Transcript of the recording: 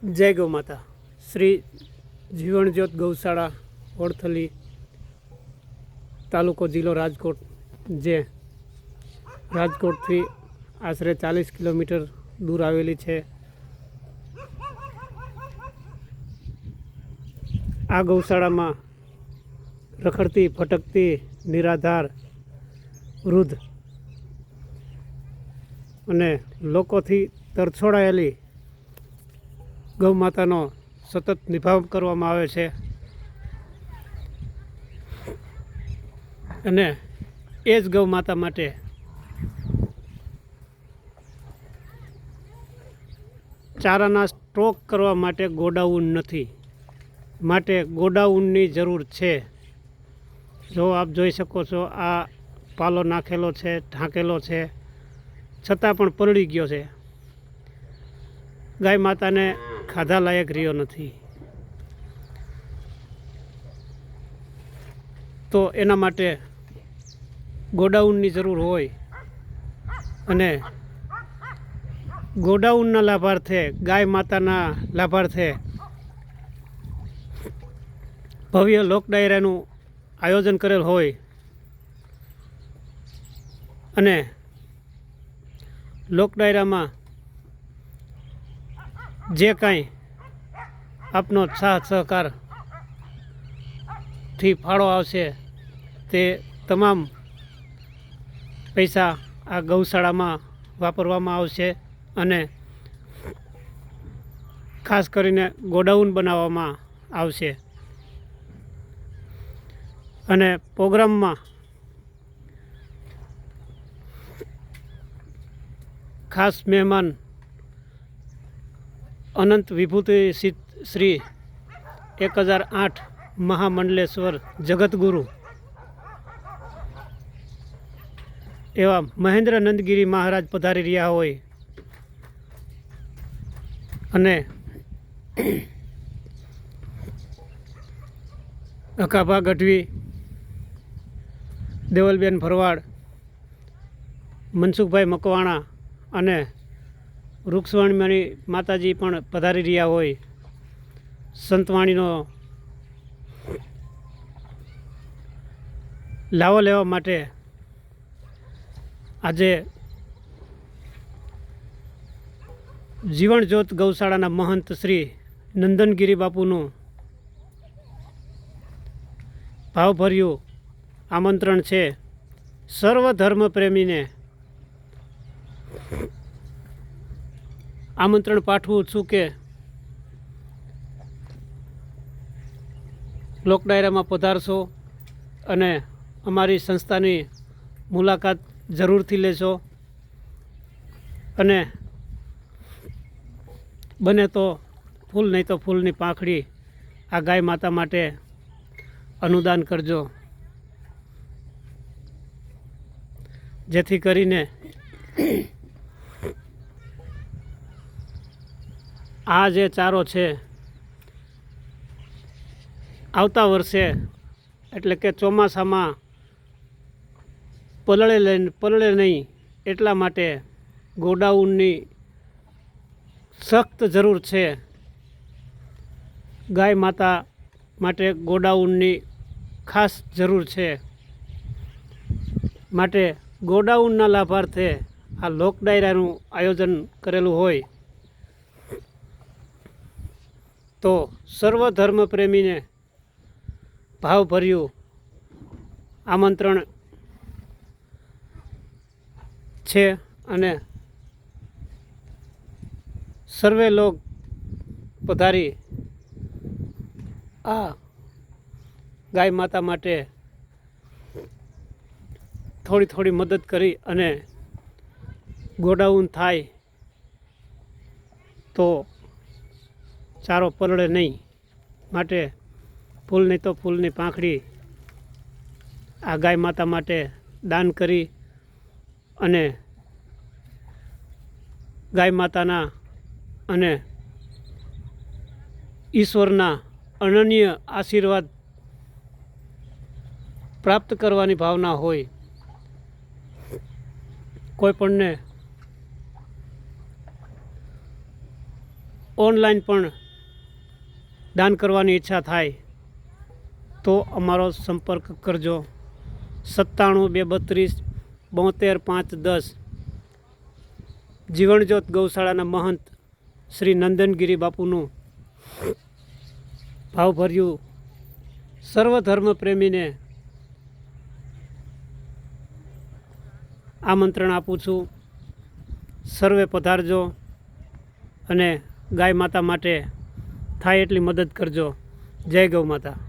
જય ગૌ માતા. શ્રી જીવનજ્યોત ગૌશાળા વડથલી, તાલુકો જિલ્લો રાજકોટ, જે રાજકોટથી આશરે 40 કિલોમીટર દૂર આવેલી છે. આ ગૌશાળામાં રખડતી ભટકતી નિરાધાર વૃદ્ધ અને લોકોથી તરછોડાયેલી ગૌ માતાનો સતત નિભાવ કરવામાં આવે છે. અને એ જ ગૌ માતા માટે ચારાના સ્ટોક કરવા માટે ગોડાઉન નથી, માટે ગોડાઉનની જરૂર છે. જો આપ જોઈ શકો છો, આ પાલો નાખેલો છે, ઢાંકેલો છે, છતાં પણ પલળી ગયો છે. ગાય માતાને ખાધા લાયક રહ્યો નથી. તો એના માટે ગોડાઉનની જરૂર હોય અને ગોડાઉનના લાભાર્થે, ગાય માતાના લાભાર્થે ભવ્ય લોક ડાયરાનું આયોજન કરેલ હોય અને લોક ડાયરામાં જે કાંઈ આપનો સાથ સહકારથી ફાળો આવશે તે તમામ પૈસા આ ગૌશાળામાં વાપરવામાં આવશે અને ખાસ કરીને ગોડાઉન બનાવવામાં આવશે. અને પ્રોગ્રામમાં ખાસ મહેમાન અનંત વિભૂતિ શ્રી 1008 મહામંડલેશ્વર જગતગુરુ એવા મહેન્દ્ર નંદગીરી મહારાજ પધારી રહ્યા હોય અને અકાભા ગઢવી, દેવલબેન ભરવાડ, મનસુખભાઈ મકવાણા અને વૃક્ષવાણીમાની માતાજી પણ પધારી રહ્યા હોય. સંતવાણીનો લાવો લેવા માટે આજે જીવનજ્યોત ગૌશાળાના મહંત શ્રી નંદનગીરી બાપુનું ભાવભર્યું આમંત્રણ છે. સર્વ ધર્મ પ્રેમીને આમંત્રણ પાઠવું છું કે લોક ડાયરામાં પધારશો અને અમારી સંસ્થાની મુલાકાત જરૂરથી લેશો અને બને તો ફૂલ નહીં તો ફૂલની પાંખડી આ ગાય માતા માટે અનુદાન કરજો, જેથી કરીને આ જે ચારો છે આવતા વર્ષે એટલે કે ચોમાસામાં પલળે નહીં એટલા માટે ગોડાઉનની સખ્ત જરૂર છે. ગાય માતા માટે ગોડાઉનની ખાસ જરૂર છે. માટે ગોડાઉનના લાભાર્થે આ લોક ડાયરાનું આયોજન કરેલું હોય તો સર્વ ધર્મ પ્રેમીને ભાવભર્યું આમંત્રણ છે અને સર્વે લોક પધારી આ ગાય માતા માટે થોડી મદદ કરી અને ગોડાઉન થાય તો ચારો પલળે નહીં. માટે ફૂલ નહીં તો ફૂલની પાંખડી આ ગાય માતા માટે દાન કરી અને ગાય માતાના અને ઈશ્વરના અનન્ય આશીર્વાદ પ્રાપ્ત કરવાની ભાવના હોય. કોઈપણને ઓનલાઈન પણ દાન કરવાની ઈચ્છા થાય તો અમારો સંપર્ક કરજો. 97 232 72 510. જીવનજ્યોત ગૌશાળાના મહંત શ્રી નંદનગીરી બાપુનું ભાવભર્યું સર્વધર્મ પ્રેમીને આમંત્રણ આપું છું. સર્વે પધારજો અને ગાય માતા માટે થાય એટલી મદદ કરજો. જય ગૌ માતા.